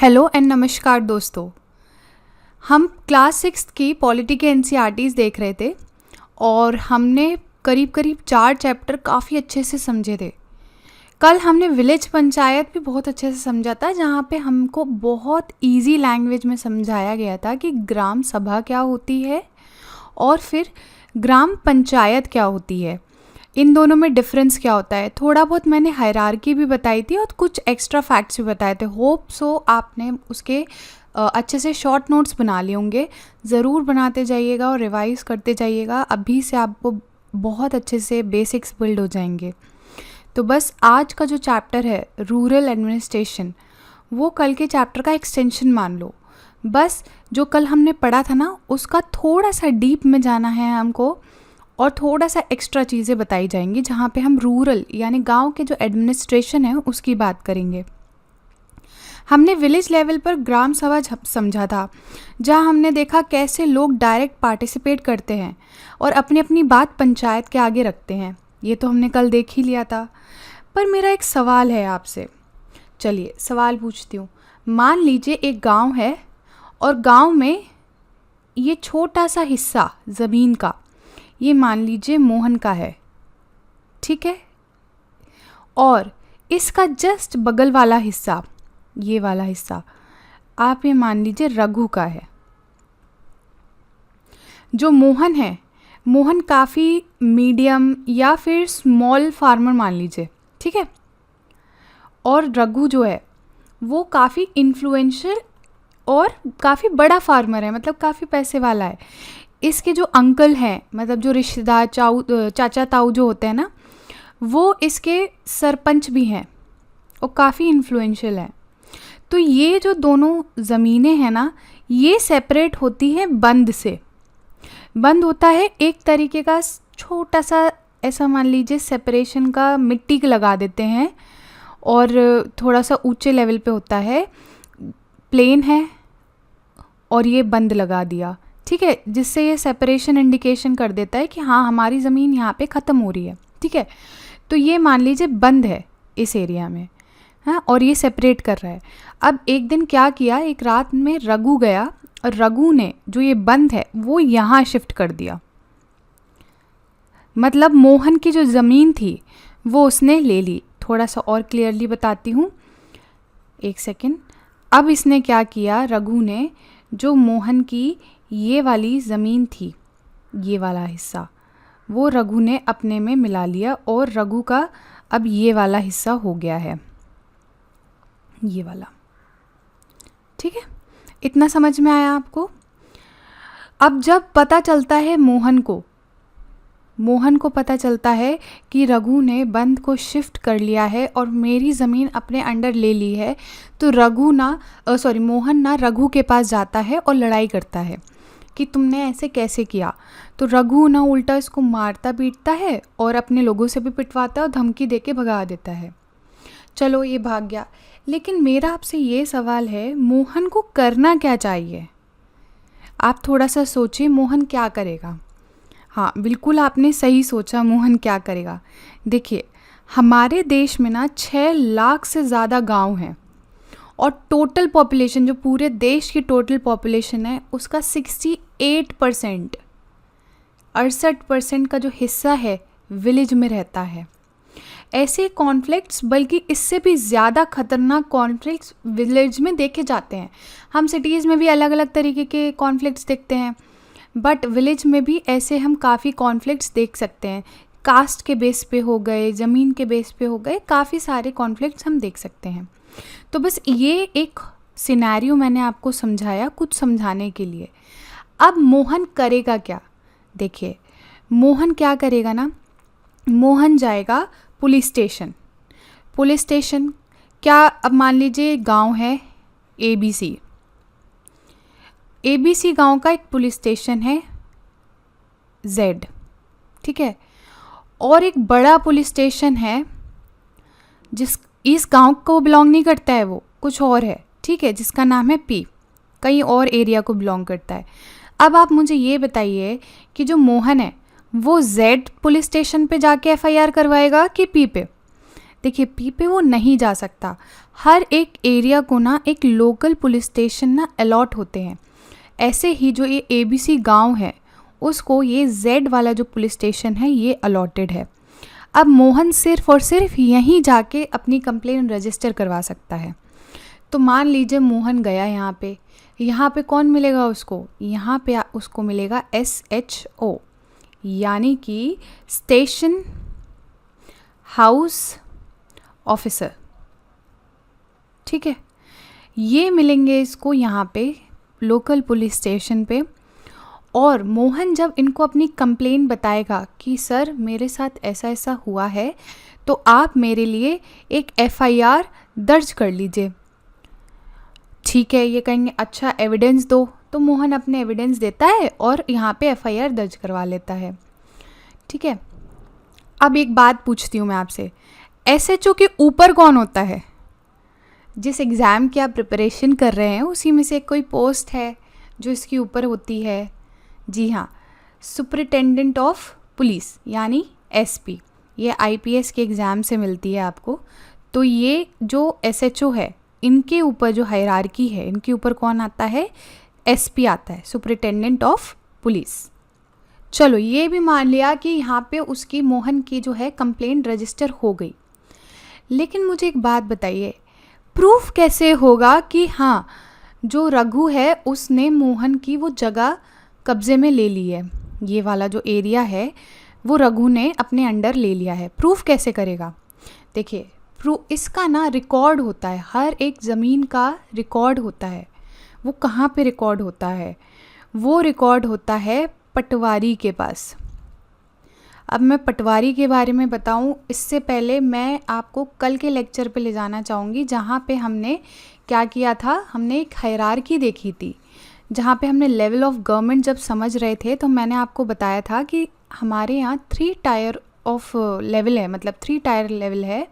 Hello and नमस्कार दोस्तों। हम क्लास 6 की पॉलिटी के एनसीईआरटीज़ देख रहे थे और हमने करीब करीब 4 चैप्टर काफ़ी अच्छे से समझे थे। कल हमने विलेज पंचायत भी बहुत अच्छे से समझा था, जहाँ पे हमको बहुत इजी लैंग्वेज में समझाया गया था कि ग्राम सभा क्या होती है और फिर ग्राम पंचायत क्या होती है, इन दोनों में डिफरेंस क्या होता है। थोड़ा बहुत मैंने हायरार्की भी बताई थी और कुछ एक्स्ट्रा फैक्ट्स भी बताए थे। होप सो आपने उसके अच्छे से शॉर्ट नोट्स बना लिए होंगे। ज़रूर बनाते जाइएगा और रिवाइज़ करते जाइएगा, अभी से आपको बहुत अच्छे से बेसिक्स बिल्ड हो जाएंगे। तो बस आज का जो चैप्टर है रूरल एडमिनिस्ट्रेशन, वो कल के चैप्टर का एक्सटेंशन मान लो। बस जो कल हमने पढ़ा था ना, उसका थोड़ा सा डीप में जाना है हमको और थोड़ा सा एक्स्ट्रा चीज़ें बताई जाएंगी, जहाँ पे हम रूरल यानी गांव के जो एडमिनिस्ट्रेशन है उसकी बात करेंगे। हमने विलेज लेवल पर ग्राम सभा समझा था, जहाँ हमने देखा कैसे लोग डायरेक्ट पार्टिसिपेट करते हैं और अपनी अपनी बात पंचायत के आगे रखते हैं। ये तो हमने कल देख ही लिया था। पर मेरा एक सवाल है आपसे, चलिए सवाल पूछती हूँ। मान लीजिए एक गांव है और गांव में ये छोटा सा हिस्सा ज़मीन का, ये मान लीजिए मोहन का है, ठीक है। और इसका जस्ट बगल वाला हिस्सा, ये वाला हिस्सा, आप ये मान लीजिए रघु का है। जो मोहन है, मोहन काफ़ी मीडियम या फिर स्मॉल फार्मर मान लीजिए, ठीक है। और रघु जो है वो काफ़ी इन्फ्लुएंशियल और काफ़ी बड़ा फार्मर है, मतलब काफ़ी पैसे वाला है। इसके जो अंकल हैं, मतलब जो रिश्तेदार चाचा ताऊ जो होते हैं ना, वो इसके सरपंच भी हैं और काफ़ी इन्फ्लुएंशियल हैं। तो ये जो दोनों ज़मीनें हैं ना, ये सेपरेट होती है बंद से। बंद होता है एक तरीके का छोटा सा, ऐसा मान लीजिए सेपरेशन का मिट्टी लगा देते हैं और थोड़ा सा ऊंचे लेवल पे होता है, प्लेन है और ये बंद लगा दिया, ठीक है, जिससे ये सेपरेशन इंडिकेशन कर देता है कि हाँ हमारी ज़मीन यहाँ पे ख़त्म हो रही है, ठीक है। तो ये मान लीजिए बंद है इस एरिया में, हाँ, और ये सेपरेट कर रहा है। अब एक दिन क्या किया, एक रात में रघु गया और रघु ने जो ये बंद है वो यहाँ शिफ्ट कर दिया। मतलब मोहन की जो ज़मीन थी वो उसने ले ली। थोड़ा सा और क्लियरली बताती हूँ, एक सेकेंड। अब इसने क्या किया, रघु ने जो मोहन की ये वाली ज़मीन थी, ये वाला हिस्सा, वो रघु ने अपने में मिला लिया और रघु का अब ये वाला हिस्सा हो गया है, ये वाला, ठीक है। इतना समझ में आया आपको? अब जब पता चलता है मोहन को पता चलता है कि रघु ने बंद को शिफ्ट कर लिया है और मेरी ज़मीन अपने अंडर ले ली है, तो मोहन ना रघु के पास जाता है और लड़ाई करता है कि तुमने ऐसे कैसे किया। तो रघु ना उल्टा इसको मारता पीटता है और अपने लोगों से भी पिटवाता है और धमकी देके भगा देता है। चलो ये भाग गया, लेकिन मेरा आपसे ये सवाल है, मोहन को करना क्या चाहिए? आप थोड़ा सा सोचिए, मोहन क्या करेगा? हाँ बिल्कुल आपने सही सोचा, मोहन क्या करेगा। देखिए हमारे देश में ना 6 लाख से ज़्यादा गांव हैं और टोटल पॉपुलेशन, जो पूरे देश की टोटल पॉपुलेशन है उसका 68% 68% का जो हिस्सा है विलेज में रहता है। ऐसे कॉन्फ्लिक्ट्स, बल्कि इससे भी ज़्यादा खतरनाक कॉन्फ्लिक्ट्स विलेज में देखे जाते हैं। हम सिटीज़ में भी अलग अलग तरीके के कॉन्फ्लिक्ट्स देखते हैं, बट विलेज में भी ऐसे हम काफ़ी कॉन्फ्लिक्ट्स देख सकते हैं। कास्ट के बेस पे हो गए, ज़मीन के बेस पे हो गए, काफ़ी सारे कॉन्फ्लिक्ट्स हम देख सकते हैं। तो बस ये एक सिनेरियो मैंने आपको समझाया कुछ समझाने के लिए। अब मोहन करेगा क्या? देखिए मोहन क्या करेगा ना, मोहन जाएगा पुलिस स्टेशन। क्या, अब मान लीजिए गांव है ABC गांव का एक पुलिस स्टेशन है Z, ठीक है। और एक बड़ा पुलिस स्टेशन है इस गांव को बिलोंग नहीं करता है, वो कुछ और है, ठीक है, जिसका नाम है P, कहीं और एरिया को बिलोंग करता है। अब आप मुझे ये बताइए कि जो मोहन है वो Z पुलिस स्टेशन पे जाके FIR करवाएगा कि P पे? देखिए पी पे वो नहीं जा सकता। हर एक एरिया को ना एक लोकल पुलिस स्टेशन ना अलॉट होते हैं। ऐसे ही जो ये ABC गांव है उसको ये Z वाला जो पुलिस स्टेशन है ये अलॉटेड है। अब मोहन सिर्फ और सिर्फ यहीं जाके अपनी कंप्लेन रजिस्टर करवा सकता है। तो मान लीजिए मोहन गया यहाँ पे कौन मिलेगा उसको? यहाँ पे उसको मिलेगा SHO, यानी कि स्टेशन हाउस ऑफिसर। ठीक है, ये मिलेंगे इसको यहाँ पे लोकल पुलिस स्टेशन पे। और मोहन जब इनको अपनी कंप्लेन बताएगा कि सर मेरे साथ ऐसा ऐसा हुआ है, तो आप मेरे लिए एक FIR दर्ज कर लीजिए। ठीक है, ये कहेंगे अच्छा एविडेंस दो, तो मोहन अपने एविडेंस देता है और यहाँ पे FIR दर्ज करवा लेता है। ठीक है, अब एक बात पूछती हूँ मैं आपसे, SHO के ऊपर कौन होता है? जिस एग्ज़ाम की आप प्रिपरेशन कर रहे हैं उसी में से कोई पोस्ट है जो इसके ऊपर होती है। जी हाँ, सुपरिटेंडेंट ऑफ पुलिस यानी SP। ये IPS के एग्ज़ाम से मिलती है आपको। तो ये जो SHO है इनके ऊपर जो हायरार्की है, इनके ऊपर कौन आता है? SP आता है, सुपरिटेंडेंट ऑफ पुलिस। चलो ये भी मान लिया कि यहाँ पे उसकी मोहन की जो है कंप्लेंट रजिस्टर हो गई। लेकिन मुझे एक बात बताइए, प्रूफ कैसे होगा कि हाँ जो रघु है उसने मोहन की वो जगह कब्जे में ले ली है, ये वाला जो एरिया है वो रघु ने अपने अंडर ले लिया है? प्रूफ कैसे करेगा? देखिए इसका ना रिकॉर्ड होता है, हर एक ज़मीन का रिकॉर्ड होता है। वो कहाँ पे रिकॉर्ड होता है? वो रिकॉर्ड होता है पटवारी के पास। अब मैं पटवारी के बारे में बताऊं इससे पहले मैं आपको कल के लेक्चर पे ले जाना चाहूँगी, जहाँ पे हमने क्या किया था, हमने एक हायरार्की देखी थी, जहाँ पे हमने लेवल ऑफ गवर्नमेंट जब समझ रहे थे तो मैंने आपको बताया था कि हमारे यहाँ 3 टायर ऑफ लेवल है, मतलब 3 टायर लेवल है,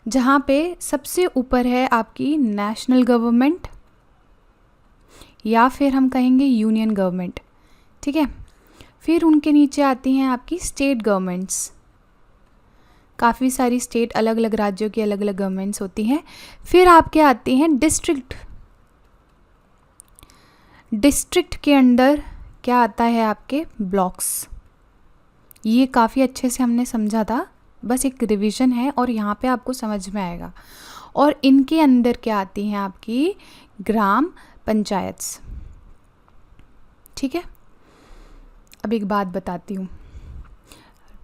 जहाँ पे सबसे ऊपर है आपकी नेशनल गवर्नमेंट या फिर हम कहेंगे यूनियन गवर्नमेंट। ठीक है, फिर उनके नीचे आती हैं आपकी स्टेट गवर्नमेंट्स। काफ़ी सारी स्टेट, अलग अलग राज्यों की अलग अलग गवर्नमेंट्स होती हैं। फिर आपके आती हैं डिस्ट्रिक्ट। डिस्ट्रिक्ट के अंडर क्या आता है? आपके ब्लॉक्स। ये काफ़ी अच्छे से हमने समझा था, बस एक रिवीजन है और यहाँ पे आपको समझ में आएगा। और इनके अंदर क्या आती हैं? आपकी ग्राम पंचायत्स। ठीक है, अब एक बात बताती हूँ,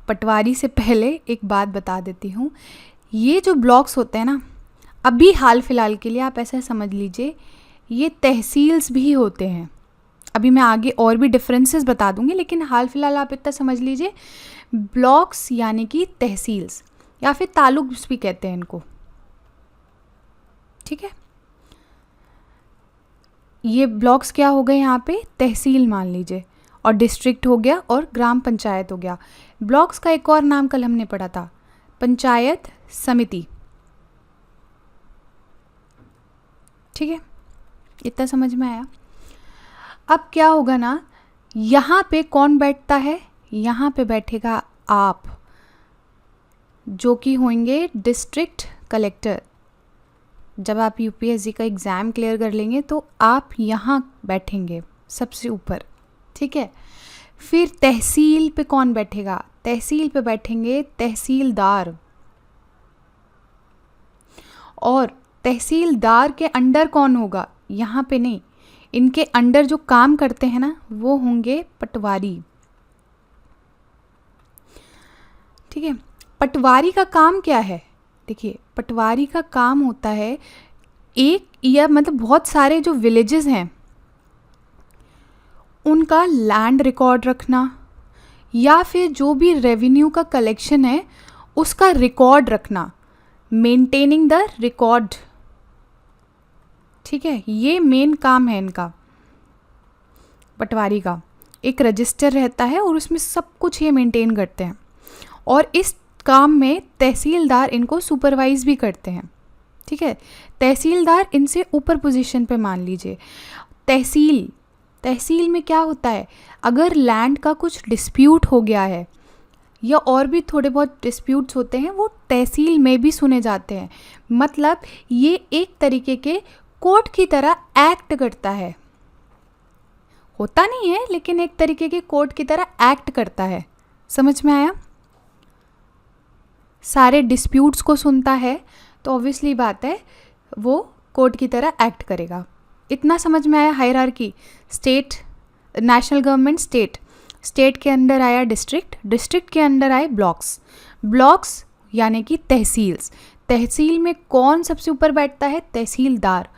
पटवारी से पहले एक बात बता देती हूँ। ये जो ब्लॉक्स होते हैं ना, अभी हाल फिलहाल के लिए आप ऐसा समझ लीजिए ये तहसील्स भी होते हैं। अभी मैं आगे और भी डिफरेंसेस बता दूंगी, लेकिन हाल फिलहाल आप इतना समझ लीजिए ब्लॉक्स यानी कि तहसील्स या फिर तालुक्स भी कहते हैं इनको। ठीक है, ये ब्लॉक्स क्या हो गए यहाँ पे? तहसील मान लीजिए, और डिस्ट्रिक्ट हो गया और ग्राम पंचायत हो गया। ब्लॉक्स का एक और नाम कल हमने पढ़ा था, पंचायत समिति। ठीक है, इतना समझ में आया? अब क्या होगा ना, यहाँ पे कौन बैठता है? यहाँ पे बैठेगा आप, जो कि होंगे डिस्ट्रिक्ट कलेक्टर। जब आप UPSC का एग्ज़ाम क्लियर कर लेंगे तो आप यहाँ बैठेंगे सबसे ऊपर। ठीक है, फिर तहसील पे कौन बैठेगा? तहसील पे बैठेंगे तहसीलदार। और तहसीलदार के अंडर कौन होगा? यहाँ पे नहीं, इनके अंडर जो काम करते हैं ना वो होंगे पटवारी। ठीक है, पटवारी का काम क्या है? देखिए पटवारी का काम होता है एक या मतलब बहुत सारे जो विलेजेस हैं उनका लैंड रिकॉर्ड रखना, या फिर जो भी रेवेन्यू का कलेक्शन है उसका रिकॉर्ड रखना, मेंटेनिंग द रिकॉर्ड। ठीक है, ये मेन काम है इनका। पटवारी का एक रजिस्टर रहता है और उसमें सब कुछ ये मेंटेन करते हैं, और इस काम में तहसीलदार इनको सुपरवाइज भी करते हैं। ठीक है, तहसीलदार इनसे ऊपर पोजीशन पे मान लीजिए। तहसील में क्या होता है? अगर लैंड का कुछ डिस्प्यूट हो गया है या और भी थोड़े बहुत डिस्प्यूट्स होते हैं वो तहसील में भी सुने जाते हैं। मतलब ये एक तरीके के कोर्ट की तरह एक्ट करता है, होता नहीं है लेकिन एक तरीके के कोर्ट की तरह एक्ट करता है। समझ में आया? सारे डिस्प्यूट्स को सुनता है तो ऑब्वियसली बात है वो कोर्ट की तरह एक्ट करेगा। इतना समझ में आया hierarchy. State, national government, state के अंदर आया डिस्ट्रिक्ट, डिस्ट्रिक्ट के अंदर आए ब्लॉक्स, ब्लॉक्स यानी कि तहसील्स। तहसील में कौन सबसे ऊपर बैठता है? तहसीलदार।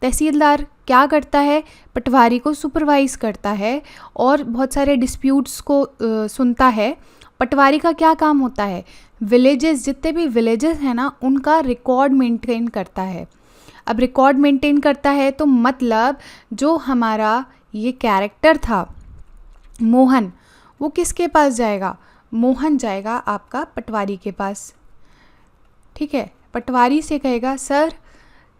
तहसीलदार क्या करता है? पटवारी को सुपरवाइज करता है और बहुत सारे डिस्प्यूट्स को सुनता है। पटवारी का क्या काम होता है? विलेजेस, जितने भी विलेजेस हैं ना उनका रिकॉर्ड मेंटेन करता है। अब रिकॉर्ड मेंटेन करता है तो मतलब जो हमारा ये कैरेक्टर था मोहन, वो किसके पास जाएगा? मोहन जाएगा आपका पटवारी के पास। ठीक है, पटवारी से कहेगा सर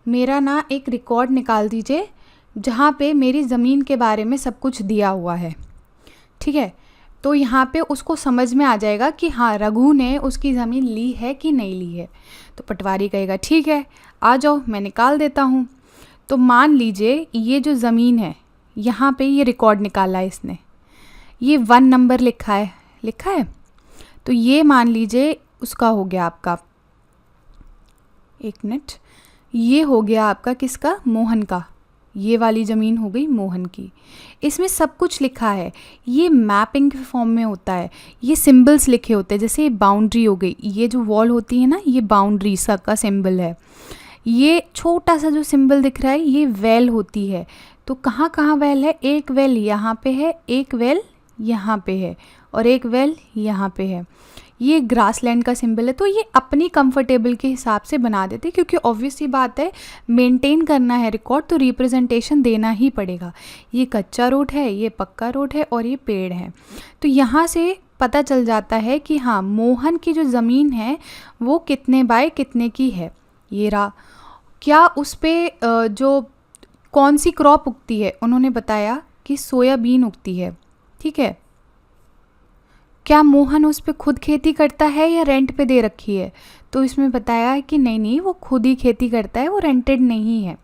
मेरा ना एक रिकॉर्ड निकाल दीजिए जहाँ पे मेरी ज़मीन के बारे में सब कुछ दिया हुआ है। ठीक है, तो यहाँ पे उसको समझ में आ जाएगा कि हाँ रघु ने उसकी ज़मीन ली है कि नहीं ली है। तो पटवारी कहेगा ठीक है आ जाओ मैं निकाल देता हूँ। तो मान लीजिए ये जो ज़मीन है यहाँ पे ये रिकॉर्ड निकाला है इसने, ये 1 नंबर लिखा है। तो ये मान लीजिए उसका हो गया आपका, एक मिनट, ये हो गया आपका किसका? मोहन का। ये वाली ज़मीन हो गई मोहन की। इसमें सब कुछ लिखा है, ये मैपिंग के फॉर्म में होता है, ये सिंबल्स लिखे होते हैं। जैसे ये बाउंड्री हो गई, ये जो वॉल होती है ना ये बाउंड्री का सिंबल है। ये छोटा सा जो सिंबल दिख रहा है ये वेल होती है। तो कहाँ कहाँ वेल है? एक वेल यहाँ पे है, एक वेल यहाँ पे है और एक वेल यहाँ पे है। ये ग्रासलैंड का सिंबल है। तो ये अपनी कंफर्टेबल के हिसाब से बना देते क्योंकि ऑब्वियस सी बात है मेंटेन करना है रिकॉर्ड तो रिप्रेजेंटेशन देना ही पड़ेगा। ये कच्चा रोड है, ये पक्का रोड है और ये पेड़ है। तो यहाँ से पता चल जाता है कि हाँ मोहन की जो ज़मीन है वो कितने बाय कितने की है। ये रहा। क्या उस पर जो कौन सी क्रॉप उगती है उन्होंने बताया कि सोयाबीन उगती है। ठीक है, क्या मोहन उस पर खुद खेती करता है या रेंट पे दे रखी है? तो इसमें बताया है कि नहीं वो खुद ही खेती करता है, वो रेंटेड नहीं है।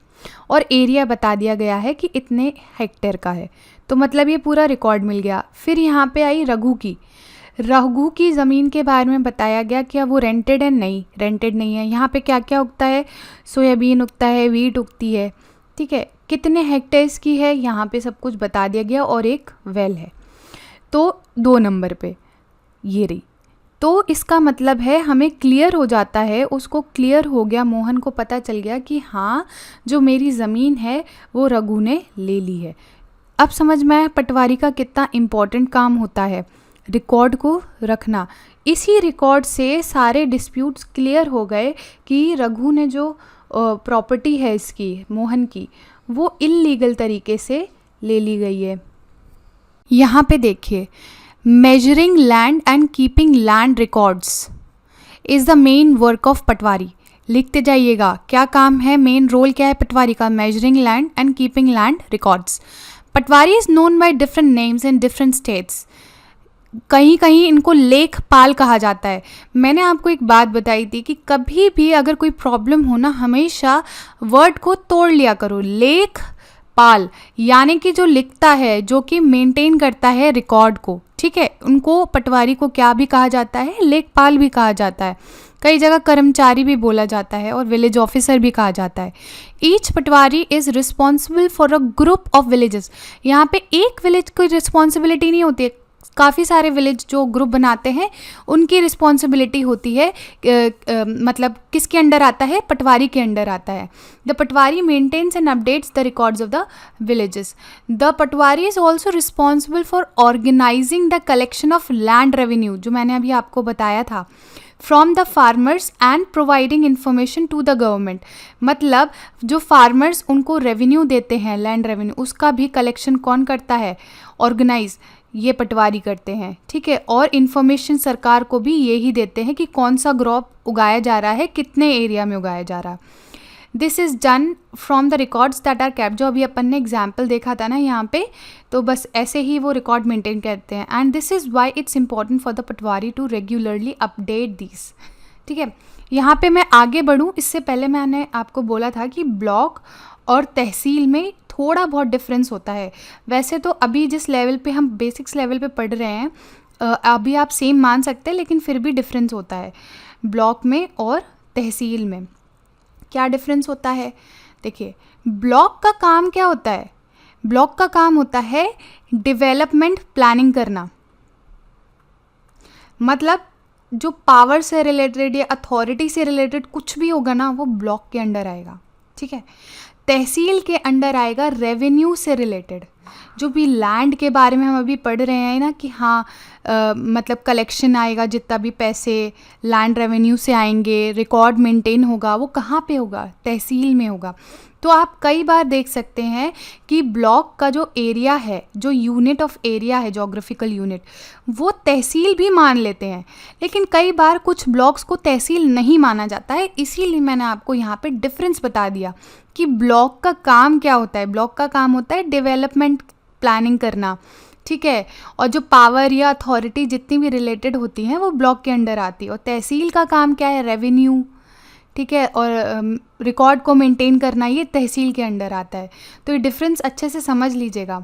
और एरिया बता दिया गया है कि इतने हेक्टेयर का है। तो मतलब ये पूरा रिकॉर्ड मिल गया। फिर यहाँ पे आई रघु की ज़मीन के बारे में बताया गया क्या वो रेंटेड है? नहीं, रेंटेड नहीं है। यहाँ पे क्या क्या उगता है? सोयाबीन उगता है, वीट उगती है। ठीक है, कितने हेक्टेयर्स की है यहाँ पे सब कुछ बता दिया गया और एक वेल है। तो 2 नंबर पे ये रही। तो इसका मतलब है हमें क्लियर हो जाता है, उसको क्लियर हो गया, मोहन को पता चल गया कि हाँ जो मेरी ज़मीन है वो रघु ने ले ली है। अब समझ में आया पटवारी का कितना इम्पोर्टेंट काम होता है, रिकॉर्ड को रखना। इसी रिकॉर्ड से सारे डिस्प्यूट्स क्लियर हो गए कि रघु ने जो प्रॉपर्टी है इसकी मोहन की वो इल्लीगल तरीके से ले ली गई है। यहाँ पे देखिए, measuring land and keeping land records is the main work of patwari. लिखते जाइएगा क्या काम है, मेन रोल क्या है पटवारी का? Measuring land and keeping land records. Patwari is known by different names in different states. कहीं कहीं इनको लेखपाल कहा जाता है। मैंने आपको एक बात बताई थी कि कभी भी अगर कोई प्रॉब्लम हो ना हमेशा वर्ड को तोड़ लिया करो। लेखपाल यानी कि जो लिखता है, जो कि मेंटेन करता है रिकॉर्ड को। ठीक है, उनको पटवारी को क्या भी कहा जाता है? लेखपाल भी कहा जाता है। कई जगह कर्मचारी भी बोला जाता है और विलेज ऑफिसर भी कहा जाता है। Each patwari is responsible for a group of villages. यहाँ पे एक विलेज की रिस्पॉन्सिबिलिटी नहीं होती है, काफ़ी सारे विलेज जो ग्रुप बनाते हैं उनकी रिस्पॉन्सिबिलिटी होती है। मतलब किसके अंडर आता है? पटवारी के अंडर आता है। The patwari maintains and updates the records of the villages. The patwari is also responsible for organising the collection of land revenue, जो मैंने अभी आपको बताया था, from the farmers and providing information to the government. मतलब जो फार्मर्स उनको रेवेन्यू देते हैं, लैंड रेवेन्यू, उसका भी कलेक्शन कौन करता है? ऑर्गेनाइज ये पटवारी करते हैं। ठीक है, और इन्फॉर्मेशन सरकार को भी यही देते हैं कि कौन सा क्रॉप उगाया जा रहा है, कितने एरिया में उगाया जा रहा है। This is done from the records that are kept, जो अभी अपन ने एग्जाम्पल देखा था ना यहाँ पे, तो बस ऐसे ही वो रिकॉर्ड मेंटेन करते हैं. And this is why it's important for the patwari to regularly update this. ठीक है, यहाँ पे मैं आगे बढ़ूँ इससे पहले मैंने आपको बोला था कि ब्लॉक और तहसील में थोड़ा बहुत डिफरेंस होता है. वैसे तो अभी जिस लेवल पे हम बेसिक्स लेवल पे पढ़ रहे हैं अभी आप सेम मान सकते हैं, लेकिन फिर भी डिफरेंस होता है ब्लॉक में और तहसील में. क्या डिफरेंस होता है? देखिए, ब्लॉक का काम क्या होता है? ब्लॉक का काम होता है डेवलपमेंट प्लानिंग करना. मतलब जो पावर से रिलेटेड या अथॉरिटी से रिलेटेड कुछ भी होगा ना, वो ब्लॉक के अंडर आएगा. ठीक है. तहसील के अंडर आएगा रेवेन्यू से रिलेटेड, जो भी लैंड के बारे में हम अभी पढ़ रहे हैं ना कि हाँ मतलब कलेक्शन आएगा, जितना भी पैसे लैंड रेवेन्यू से आएंगे, रिकॉर्ड मेंटेन होगा, वो कहाँ पे होगा? तहसील में होगा. तो आप कई बार देख सकते हैं कि ब्लॉक का जो एरिया है, जो यूनिट ऑफ एरिया है, जोग्राफिकल यूनिट, वो तहसील भी मान लेते हैं. लेकिन कई बार कुछ ब्लॉक्स को तहसील नहीं माना जाता है. इसीलिए मैंने आपको यहाँ पे डिफरेंस बता दिया कि ब्लॉक का काम क्या होता है. ब्लॉक का काम होता है डेवलपमेंट प्लानिंग करना. ठीक है. और जो पावर या अथॉरिटी जितनी भी रिलेटेड होती हैं वो ब्लॉक के अंडर आती है. और तहसील का काम क्या है? रेवेन्यू. ठीक है. और रिकॉर्ड को मेंटेन करना, ये तहसील के अंडर आता है. तो ये डिफरेंस अच्छे से समझ लीजिएगा.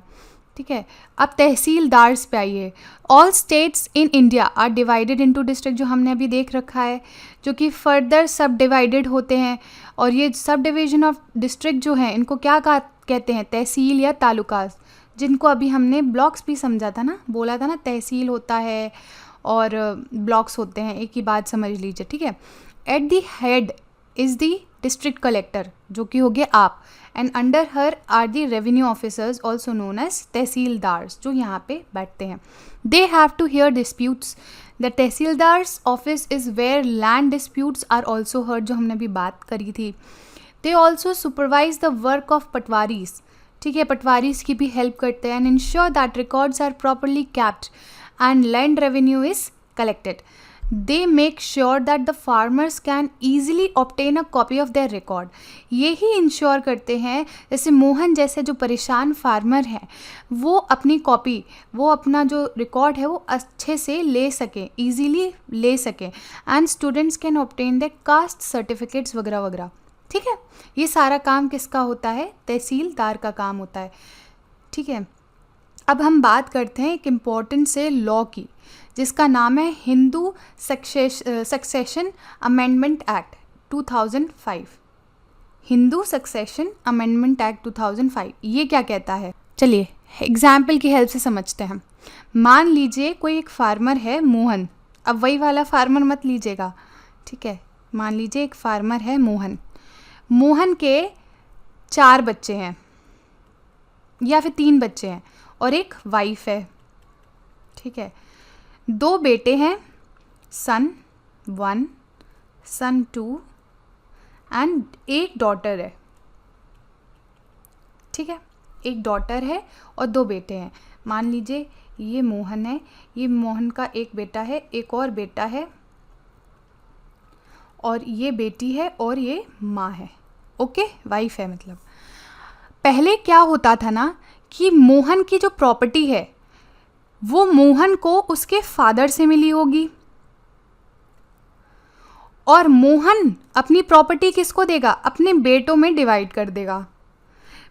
ठीक है. अब तहसीलदार्स पे आइए. All states in India are divided into district, जो हमने अभी देख रखा है, जो कि फर्दर सब डिवाइडेड होते हैं. और ये सब डिवीजन ऑफ डिस्ट्रिक्ट जो हैं, इनको क्या कहते हैं? तहसील या तालुकास, जिनको अभी हमने ब्लॉक्स भी समझा था ना, बोला था ना तहसील होता है और ब्लॉक्स होते हैं. एक ही बात समझ लीजिए. ठीक है. At the head is the district collector, जो कि हो गए आप, and under her are the revenue officers also known as tehsildars, जो यहाँ पे बैठते हैं. They have to hear disputes. The tehsildars office is where land disputes are also heard, जो हमने अभी बात करी थी. They also supervise the work of patwaris. ठीक है. पटवारीज की भी हेल्प करते हैं. And ensure that records are properly kept and land revenue is collected. They make sure that the farmers can easily obtain a copy of their record. ये ही ensure करते हैं, जैसे मोहन जैसे जो परेशान फार्मर हैं, वो अपनी कॉपी, वो अपना जो रिकॉर्ड है वो अच्छे से ले सकें, ईजीली ले सकें. And students can obtain the caste certificates वगैरह वगैरह. ठीक है. ये सारा काम किसका होता है? तहसीलदार का काम होता है. ठीक है. अब हम बात करते हैं एक इम्पॉर्टेंट से लॉ की, जिसका नाम है Hindu succession amendment act 2005. Hindu succession amendment act 2005 ये क्या कहता है? चलिए एग्जाम्पल की हेल्प से समझते हैं. मान लीजिए कोई एक फार्मर है मोहन. अब वही वाला फार्मर मत लीजिएगा. ठीक है. मान लीजिए एक फार्मर है मोहन. मोहन के 4 बच्चे हैं या फिर 3 बच्चे हैं और एक वाइफ है. ठीक है. 2 बेटे हैं, सन 1, सन 2 एंड एक डॉटर है. ठीक है. एक डॉटर है और 2 बेटे हैं. मान लीजिए ये मोहन है, ये मोहन का एक बेटा है, एक और बेटा है, और ये बेटी है और ये माँ है. ओके. वाइफ है मतलब. पहले क्या होता था ना कि मोहन की जो प्रॉपर्टी है वो मोहन को उसके फादर से मिली होगी, और मोहन अपनी प्रॉपर्टी किसको देगा? अपने बेटों में डिवाइड कर देगा.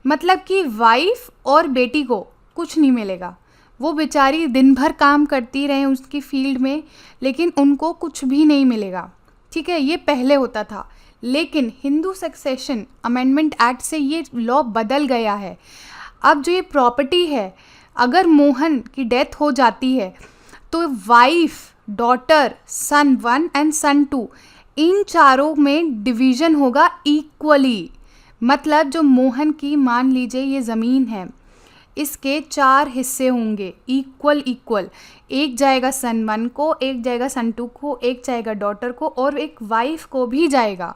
मतलब कि वाइफ और बेटी को कुछ नहीं मिलेगा. वो बेचारी दिन भर काम करती रहे उसकी फील्ड में, लेकिन उनको कुछ भी नहीं मिलेगा. ठीक है. ये पहले होता था, लेकिन हिंदू सक्सेशन अमेंडमेंट एक्ट से ये लॉ बदल गया है. अब जो ये प्रॉपर्टी है, अगर मोहन की डेथ हो जाती है तो वाइफ, डॉटर, सन 1 एंड सन 2, इन चारों में डिवीज़न होगा इक्वली. मतलब जो मोहन की, मान लीजिए ये ज़मीन है, इसके 4 हिस्से होंगे इक्वल. एक जाएगा सन 1 को, एक जाएगा सन 2 को, एक जाएगा डॉटर को, और एक वाइफ को भी जाएगा.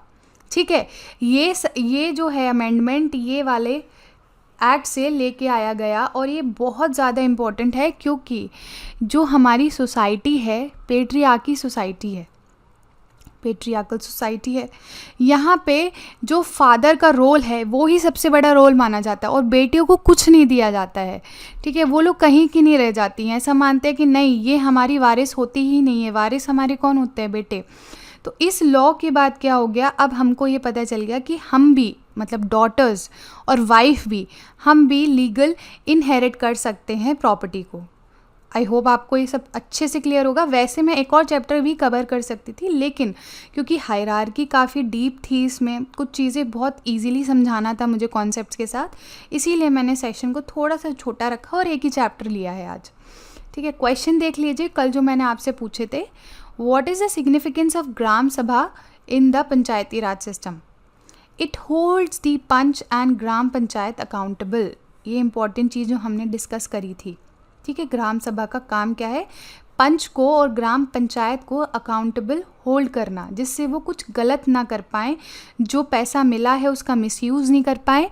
ठीक है. ये जो है अमेंडमेंट ये वाले एक्ट से लेके आया गया, और ये बहुत ज़्यादा इम्पोर्टेंट है क्योंकि जो हमारी सोसाइटी है पेट्रियार्की सोसाइटी है. पेट्रियार्कल सोसाइटी है, यहाँ पे जो फादर का रोल है वो ही सबसे बड़ा रोल माना जाता है और बेटियों को कुछ नहीं दिया जाता है। ठीक है, वो लोग कहीं की नहीं रह जाती हैं, ऐसा मानते हैं कि नहीं ये हमारी वारिस होती ही नहीं है, वारिस हमारे कौन होते हैं, बेटे। तो इस लॉ के बाद क्या हो गया, अब हमको ये पता चल गया कि हम भी मतलब डॉटर्स और वाइफ भी, हम भी लीगल इनहेरिट कर सकते हैं प्रॉपर्टी को। आई होप आपको ये सब अच्छे से क्लियर होगा। वैसे मैं एक और चैप्टर भी कवर कर सकती थी, लेकिन क्योंकि हायरार्की काफ़ी डीप थी, इसमें कुछ चीज़ें बहुत इजीली समझाना था मुझे कॉन्सेप्ट्स के साथ, इसीलिए मैंने सेशन को थोड़ा सा छोटा रखा और एक ही चैप्टर लिया है आज। ठीक है, क्वेश्चन देख लीजिए कल जो मैंने आपसे पूछे थे। What is the significance of gram sabha in the panchayati raj system? It holds the panch and gram panchayat accountable. ये इंपॉर्टेंट चीज़ जो हमने डिस्कस करी थी। ठीक है, ग्राम सभा का काम क्या है, पंच को और ग्राम पंचायत को अकाउंटेबल होल्ड करना, जिससे वो कुछ गलत ना कर पाएँ, जो पैसा मिला है उसका मिसयूज़ नहीं कर पाएँ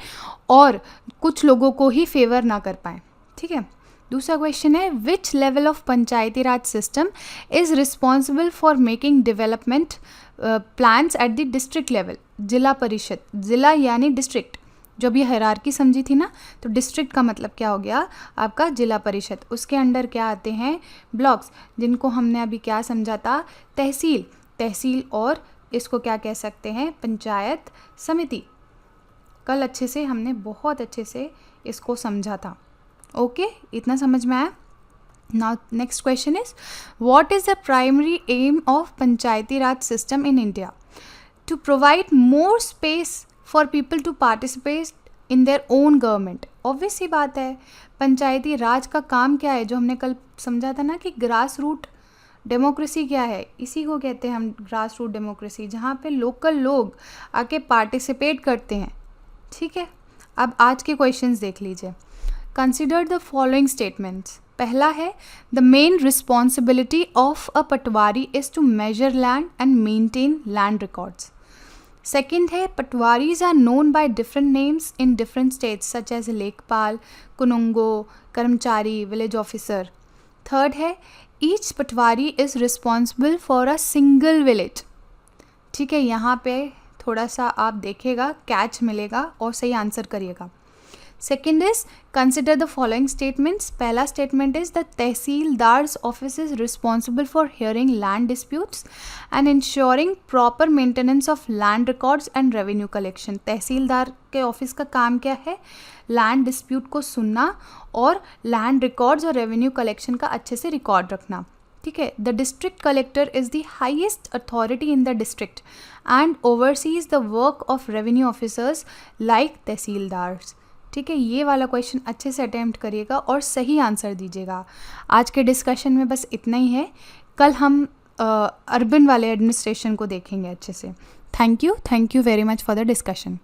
और कुछ लोगों को ही फेवर ना कर पाएँ। ठीक है, दूसरा क्वेश्चन है, which level of panchayati raj system is responsible for making development plans at the district level? जिला परिषद, जिला यानी डिस्ट्रिक्ट, जब ये हायरार्की समझी थी ना, तो डिस्ट्रिक्ट का मतलब क्या हो गया आपका जिला परिषद। उसके अंडर क्या आते हैं, ब्लॉक्स, जिनको हमने अभी क्या समझा था, तहसील, तहसील और इसको क्या कह सकते हैं, पंचायत समिति। कल अच्छे से हमने बहुत अच्छे से इसको समझा था। ओके, इतना समझ में आया। Now next question is, what is the primary aim of panchayati raj system in India? To provide more space for people to participate in their own government. Obvious सी बात है, पंचायती राज का काम क्या है, जो हमने कल समझा था ना कि ग्रास रूट डेमोक्रेसी क्या है, इसी को कहते हैं हम ग्रास रूट डेमोक्रेसी, जहाँ पे लोकल लोग आके पार्टिसिपेट करते हैं। ठीक है, अब आज के क्वेश्चंस देख लीजिए। Consider the following statements. पहला है, the main responsibility of a patwari is to measure land and maintain land records. Second है, patwaris are known by different names in different states such as lekhpal, kanungo, karmachari, village officer. Third है, each patwari is responsible for a single village. ठीक है, यहाँ पे थोड़ा सा आप देखिएगा, कैच मिलेगा और सही आंसर करिएगा। Second is, consider the following statements. पहला statement is, the tehsildars office is responsible for hearing land disputes and ensuring proper maintenance of land records and revenue collection. Tehsildar के ऑफिस का काम क्या है, लैंड डिस्प्यूट को सुनना और लैंड रिकॉर्ड्स और रेवेन्यू कलेक्शन का अच्छे से रिकॉर्ड रखना। ठीक है, the district collector is the highest authority in the district and oversees the work of revenue officers like tehsildars. ठीक है, ये वाला क्वेश्चन अच्छे से अटेम्प्ट करिएगा और सही आंसर दीजिएगा। आज के डिस्कशन में बस इतना ही है, कल हम अर्बन वाले एडमिनिस्ट्रेशन को देखेंगे अच्छे से। Thank you very much for the discussion.